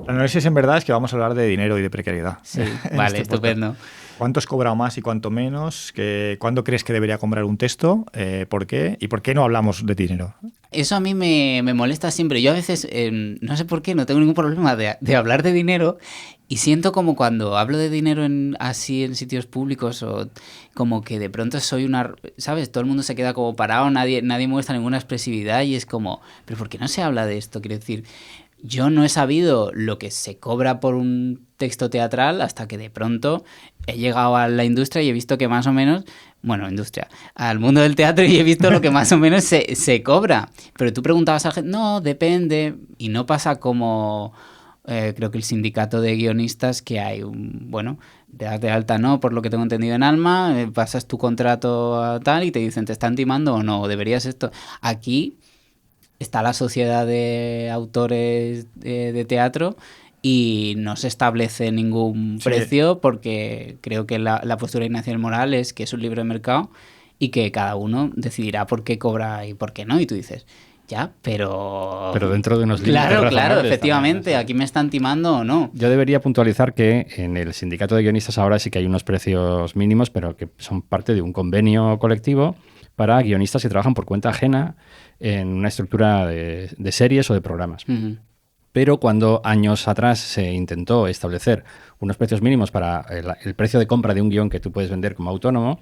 El análisis en verdad es que vamos a hablar de dinero y de precariedad. Sí, en vale, este estupendo. podcast. ¿Cuánto has cobrado más y cuánto menos? ¿Cuándo crees que debería comprar un texto? ¿Por qué? ¿Y por qué no hablamos de dinero? Eso a mí me molesta siempre. Yo a veces, no sé por qué, no tengo ningún problema de hablar de dinero y siento como cuando hablo de dinero así en sitios públicos o como que de pronto soy una... ¿Sabes? Todo el mundo se queda como parado, nadie muestra ninguna expresividad y es como, ¿pero por qué no se habla de esto? Quiero decir... Yo no he sabido lo que se cobra por un texto teatral hasta que de pronto he llegado a la industria y he visto que más o menos, bueno, industria, al mundo del teatro y he visto lo que más o menos se cobra. Pero tú preguntabas a la gente, no, depende, y no pasa como... creo que el sindicato de guionistas que hay bueno, te das de alta no, por lo que tengo entendido en Alma, pasas tu contrato a tal y te dicen, ¿te están timando o no? ¿Deberías esto? Aquí... Está la sociedad de autores de teatro y no se establece ningún precio porque creo que la postura de Ignacio del Moral es que es un libre mercado y que cada uno decidirá por qué cobra y por qué no. Y tú dices, ya, pero dentro de unos límites razonables. Claro, efectivamente, también, aquí me están timando o no. Yo debería puntualizar que en el sindicato de guionistas ahora sí que hay unos precios mínimos, pero que son parte de un convenio colectivo para guionistas que trabajan por cuenta ajena en una estructura de series o de programas. Uh-huh. Pero cuando años atrás se intentó establecer unos precios mínimos para el precio de compra de un guión que tú puedes vender como autónomo,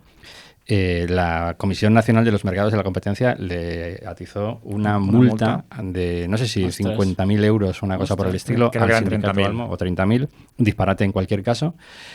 la Comisión Nacional de los Mercados de la Competencia le atizó una multa de, no sé si 50.000 euros, una cosa por el estilo, creo al que eran sindicato 30.000. Almo, o 30.000, disparate en cualquier caso,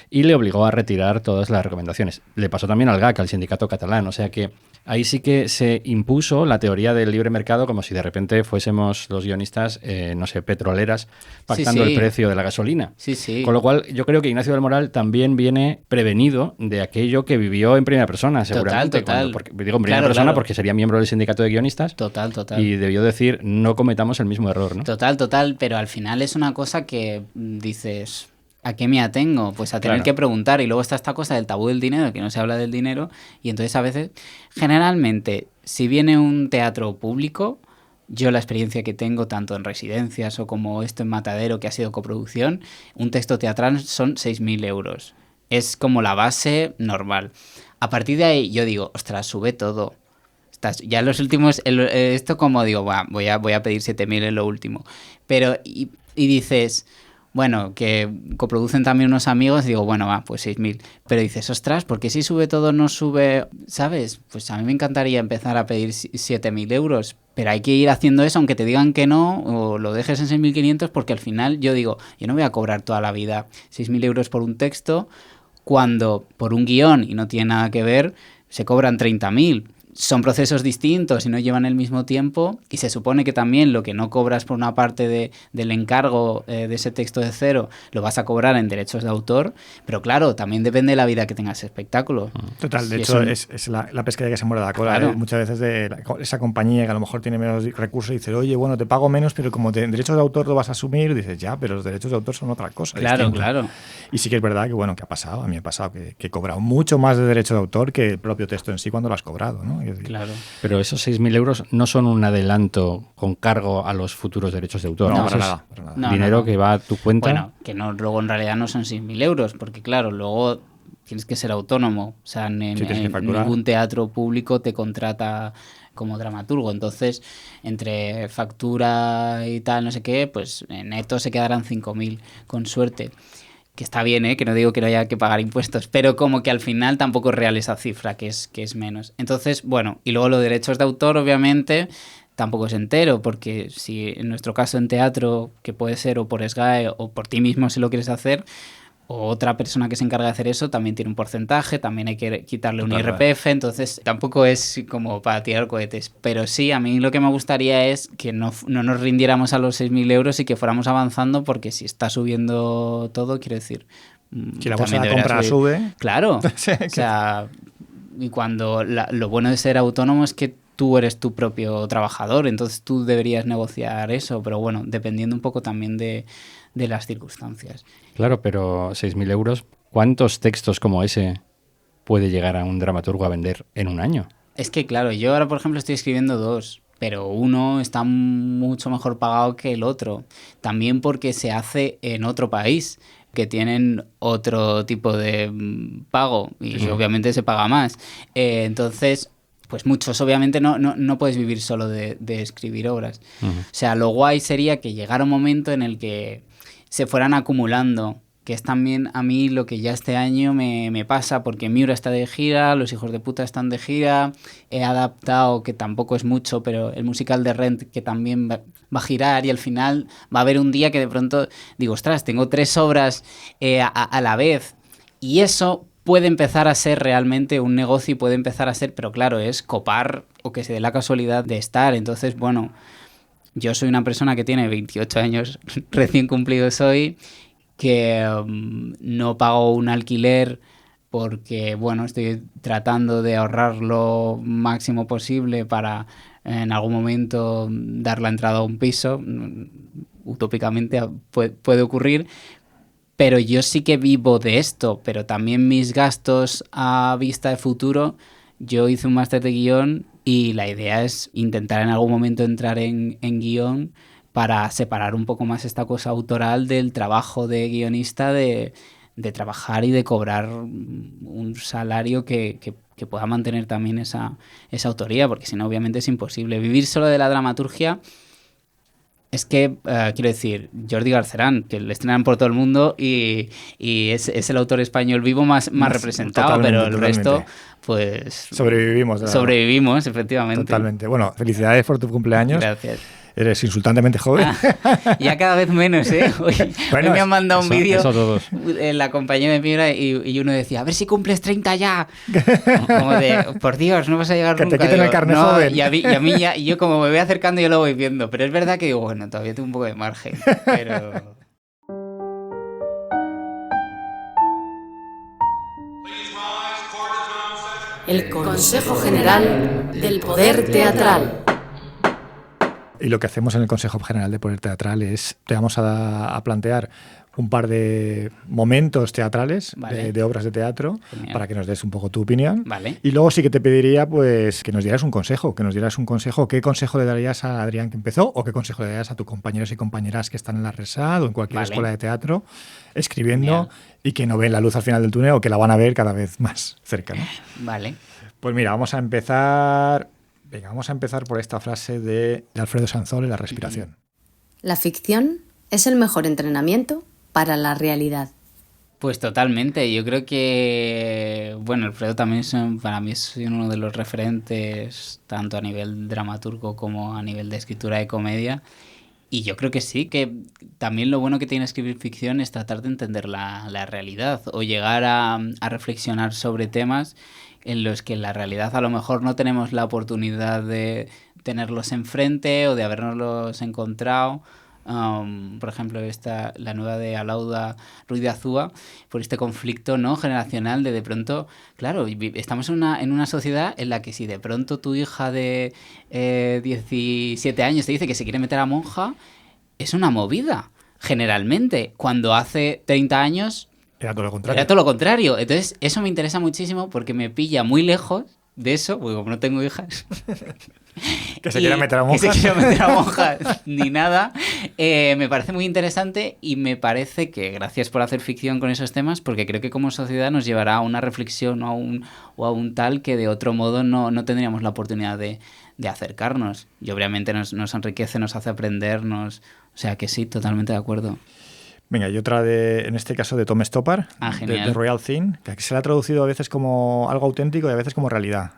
y le obligó a retirar todas las recomendaciones. Le pasó también al GAC, al sindicato catalán, o sea que ahí sí que se impuso la teoría del libre mercado, como si de repente fuésemos los guionistas, no sé, petroleras, pactando el precio de la gasolina. Sí, sí. Con lo cual, yo creo que Ignacio del Moral también viene prevenido de aquello que vivió en primera persona, seguramente. Total. Digo en primera persona porque sería miembro del sindicato de guionistas. Total. Y debió decir, no cometamos el mismo error, ¿no? Total, pero al final es una cosa que dices, ¿a qué me atengo? Pues a tener que preguntar. Y luego está esta cosa del tabú del dinero, que no se habla del dinero, y entonces a veces, generalmente, si viene un teatro público, yo la experiencia que tengo tanto en residencias o como esto en Matadero, que ha sido coproducción, un texto teatral son 6.000 euros. Es como la base normal. A partir de ahí yo digo, ostras, sube todo. Ya en los últimos, esto como digo, voy a pedir 7.000 en lo último. Pero, y dices, bueno, que coproducen también unos amigos, digo, bueno, pues 6.000. Pero dices, ostras, ¿por qué si sube todo no sube? ¿Sabes? Pues a mí me encantaría empezar a pedir 7.000 euros, pero hay que ir haciendo eso, aunque te digan que no, o lo dejes en 6.500, porque al final yo digo, yo no voy a cobrar toda la vida 6.000 euros por un texto, cuando por un guión, y no tiene nada que ver, se cobran 30.000. Son procesos distintos y no llevan el mismo tiempo, y se supone que también lo que no cobras por una parte del encargo de ese texto de cero lo vas a cobrar en derechos de autor, pero claro, también depende de la vida que tenga ese espectáculo. Total, de hecho es la pescadilla que se muere la cola. Claro. Muchas veces de esa compañía que a lo mejor tiene menos recursos dice, oye, bueno, te pago menos, pero como en derechos de autor lo vas a asumir, dices, ya, pero los derechos de autor son otra cosa. Claro. Y sí que es verdad que, bueno, que ha pasado, a mí me ha pasado que he cobrado mucho más de derechos de autor que el propio texto en sí cuando lo has cobrado, ¿no? Claro. Pero esos 6.000 euros no son un adelanto con cargo a los futuros derechos de autor. No, Eso para es nada. No, dinero que va a tu cuenta. Bueno, que no, luego en realidad no son 6.000 euros, porque claro, luego tienes que ser autónomo. O sea, ningún teatro público te contrata como dramaturgo. Entonces, entre factura y tal, no sé qué, pues en neto se quedarán 5.000, con suerte. Que está bien, que no digo que no haya que pagar impuestos, pero como que al final tampoco es real esa cifra, que es menos. Entonces, bueno, y luego los derechos de autor, obviamente, tampoco es entero, porque si en nuestro caso en teatro, que puede ser o por SGAE o por ti mismo si lo quieres hacer, o otra persona que se encarga de hacer eso también tiene un porcentaje, también hay que quitarle un IRPF, entonces tampoco es como para tirar cohetes. Pero sí, a mí lo que me gustaría es que no nos rindiéramos a los 6.000 euros y que fuéramos avanzando, porque si está subiendo todo, quiero decir... Si la bolsa de compra sube... Claro, o sea, y cuando lo bueno de ser autónomo es que tú eres tu propio trabajador, entonces tú deberías negociar eso, pero bueno, dependiendo un poco también de las circunstancias. Claro, pero 6.000 euros, ¿cuántos textos como ese puede llegar a un dramaturgo a vender en un año? Es que claro, yo ahora por ejemplo estoy escribiendo 2, pero uno está mucho mejor pagado que el otro. También porque se hace en otro país, que tienen otro tipo de pago y obviamente se paga más. Entonces... pues muchos, obviamente no puedes vivir solo de escribir obras. O sea, lo guay sería que llegara un momento en el que se fueran acumulando, que es también a mí lo que ya este año me pasa, porque Miura está de gira, Los hijos de puta están de gira, he adaptado, que tampoco es mucho, pero el musical de Rent, que también va a girar, y al final va a haber un día que de pronto digo, ostras, tengo 3 obras a la vez, y eso... puede empezar a ser realmente un negocio y puede empezar a ser, pero claro, es copar o que se dé la casualidad de estar. Entonces, bueno, yo soy una persona que tiene 28 años, recién cumplidos hoy, que no pago un alquiler porque, bueno, estoy tratando de ahorrar lo máximo posible para en algún momento dar la entrada a un piso. Utópicamente puede ocurrir. Pero yo sí que vivo de esto, pero también mis gastos a vista de futuro, yo hice un máster de guión y la idea es intentar en algún momento entrar en guión para separar un poco más esta cosa autoral del trabajo de guionista, de trabajar y de cobrar un salario que pueda mantener también esa autoría, porque si no obviamente es imposible. Vivir solo de la dramaturgia Es que, quiero decir, Jordi Galcerán, que le estrenan por todo el mundo y es el autor español vivo más representado, pero el resto, pues... Sobrevivimos, efectivamente. Totalmente. Bueno, felicidades por tu cumpleaños. Gracias. Eres insultantemente joven. Ya cada vez menos, ¿eh? Hoy me han mandado un vídeo en la compañía de Miura y uno decía, a ver si cumples 30 ya. Como de, por Dios, no vas a llegar que nunca. Te quiten el carnet joven. Y a mí ya, y yo como me voy acercando yo lo voy viendo. Pero es verdad que digo, bueno, todavía tengo un poco de margen. Pero... El Consejo General del Poder Teatral. Y lo que hacemos en el Consejo General de Poder Teatral es, te vamos a plantear un par de momentos teatrales, vale, de obras de teatro. Genial. Para que nos des un poco tu opinión. Vale. Y luego sí que te pediría pues que nos dieras un consejo, ¿Qué consejo le darías a Adrián que empezó o qué consejo le darías a tus compañeros y compañeras que están en la RESAD o en cualquier escuela de teatro escribiendo? Genial. Y que no ven la luz al final del túnel o que la van a ver cada vez más cerca, ¿no? Vale. Pues mira, vamos a empezar por esta frase de Alfredo Sanzol, La respiración. La ficción es el mejor entrenamiento para la realidad. Pues totalmente. Yo creo que, bueno, Alfredo también para mí es uno de los referentes, tanto a nivel dramaturgo como a nivel de escritura de comedia. Y yo creo que sí, que también lo bueno que tiene escribir ficción es tratar de entender la realidad o llegar a reflexionar sobre temas en los que en la realidad a lo mejor no tenemos la oportunidad de tenerlos enfrente o de habernoslos encontrado. Por ejemplo, la nueva de Alauda Ruiz de Azúa, por este conflicto, ¿no?, generacional de pronto, claro, estamos en una sociedad en la que si de pronto tu hija de 17 años te dice que se quiere meter a monja, es una movida, generalmente. Cuando hace 30 años... Era todo lo contrario. Entonces, eso me interesa muchísimo porque me pilla muy lejos de eso, porque como no tengo hijas... Que se quiera meter a monjas. Que se quiera meter a monjas ni nada. Me parece muy interesante y me parece que gracias por hacer ficción con esos temas, porque creo que como sociedad nos llevará a una reflexión o a un tal que de otro modo no tendríamos la oportunidad de acercarnos. Y obviamente nos enriquece, nos hace aprender, o sea que sí, totalmente de acuerdo. Venga, y otra en este caso de Tom Stoppard, de Royal Thing, que se la ha traducido a veces como algo auténtico y a veces como realidad.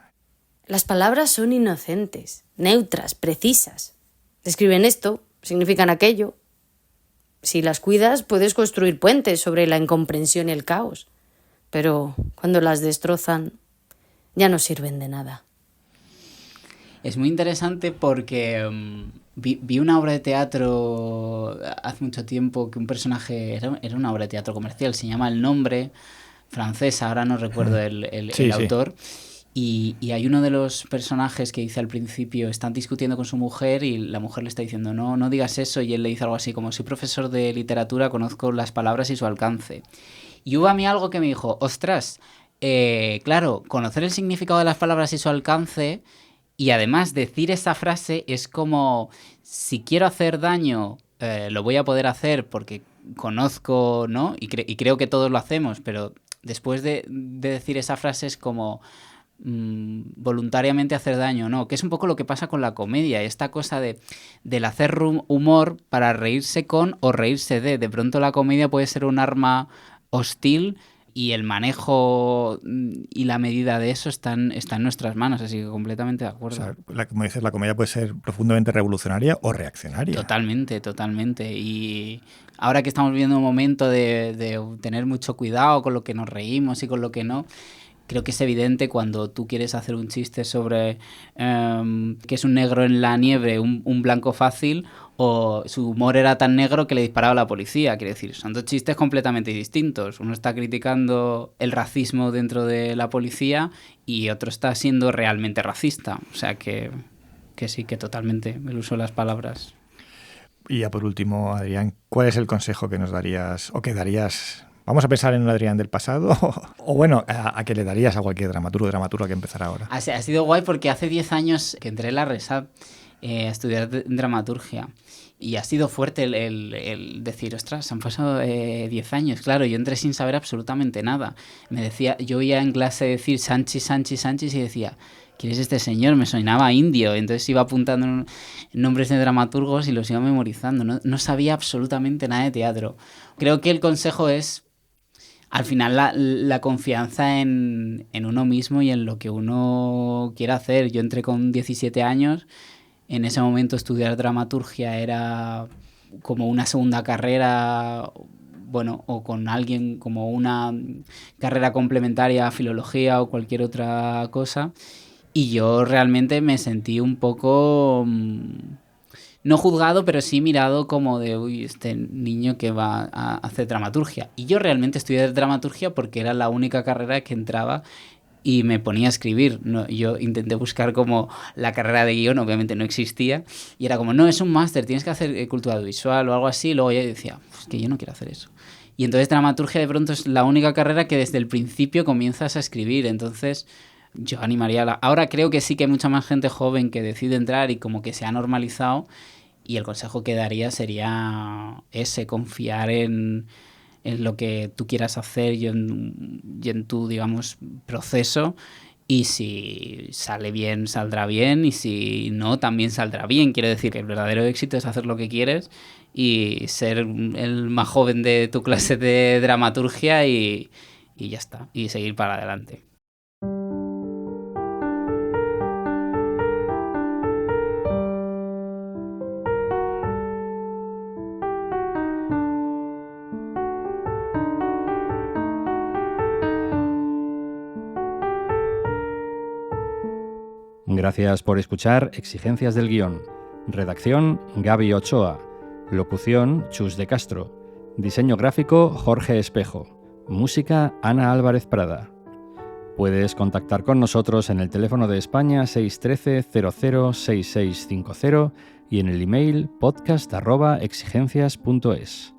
Las palabras son inocentes, neutras, precisas. Describen esto, significan aquello. Si las cuidas, puedes construir puentes sobre la incomprensión y el caos. Pero cuando las destrozan, ya no sirven de nada. Es muy interesante porque vi una obra de teatro hace mucho tiempo que un personaje... Era una obra de teatro comercial, se llama El Nombre, francesa, ahora no recuerdo el autor... Y hay uno de los personajes que dice al principio, están discutiendo con su mujer y la mujer le está diciendo no digas eso, y él le dice algo así como, soy profesor de literatura, conozco las palabras y su alcance. Y hubo a mí algo que me dijo, ostras, claro, conocer el significado de las palabras y su alcance y además decir esa frase es como, si quiero hacer daño, lo voy a poder hacer porque conozco, ¿no? Y creo que todos lo hacemos, pero después de decir esa frase es como... voluntariamente hacer daño, ¿no? Que es un poco lo que pasa con la comedia, esta cosa del hacer humor para reírse con o reírse de. De pronto la comedia puede ser un arma hostil y el manejo y la medida de eso está en nuestras manos, así que completamente de acuerdo. O sea, como dices, la comedia puede ser profundamente revolucionaria o reaccionaria. Totalmente. Y ahora que estamos viviendo un momento de tener mucho cuidado con lo que nos reímos y con lo que no, creo que es evidente cuando tú quieres hacer un chiste sobre que es un negro en la nieve, un blanco fácil, o su humor era tan negro que le disparaba a la policía. Quiero decir, son dos chistes completamente distintos. Uno está criticando el racismo dentro de la policía y otro está siendo realmente racista. O sea que sí, que totalmente el uso de las palabras. Y ya por último, Adrián, ¿cuál es el consejo que nos darías o que darías? Vamos a pensar en un Adrián del pasado o bueno, a que le darías a cualquier dramaturgo o dramaturga que empezara ahora. Ha sido guay porque hace 10 años que entré en la RESAD a estudiar dramaturgia Y ha sido fuerte el decir, ostras, han pasado 10 años. Claro, yo entré sin saber absolutamente nada. Me decía, yo oía en clase decir Sanchis, Sanchis, Sanchis y decía, ¿quién es este señor? Me sonaba indio. Entonces iba apuntando nombres de dramaturgos y los iba memorizando. No sabía absolutamente nada de teatro. Creo que el consejo es, al final, la confianza en uno mismo y en lo que uno quiera hacer. Yo entré con 17 años. En ese momento estudiar dramaturgia era como una segunda carrera, bueno, o con alguien como una carrera complementaria a filología o cualquier otra cosa. Y yo realmente me sentí un poco, no juzgado, pero sí mirado como de, uy, este niño que va a hacer dramaturgia. Y yo realmente estudié dramaturgia porque era la única carrera que entraba y me ponía a escribir. No, yo intenté buscar como la carrera de guión, obviamente no existía, y era como, no, es un máster, tienes que hacer cultura audiovisual o algo así, y luego yo decía, pues que yo no quiero hacer eso. Y entonces dramaturgia de pronto es la única carrera que desde el principio comienzas a escribir, entonces yo animaría Ahora creo que sí que hay mucha más gente joven que decide entrar y como que se ha normalizado, y el consejo que daría sería ese, confiar en lo que tú quieras hacer y en tu, digamos, proceso. Y si sale bien, saldrá bien. Y si no, también saldrá bien. Quiero decir que el verdadero éxito es hacer lo que quieres y ser el más joven de tu clase de dramaturgia y ya está. Y seguir para adelante. Gracias por escuchar Exigencias del Guión. Redacción, Gaby Ochoa. Locución, Chus de Castro. Diseño gráfico, Jorge Espejo. Música, Ana Álvarez Prada. Puedes contactar con nosotros en el teléfono de España 613 00 6650 y en el email podcast@exigencias.es.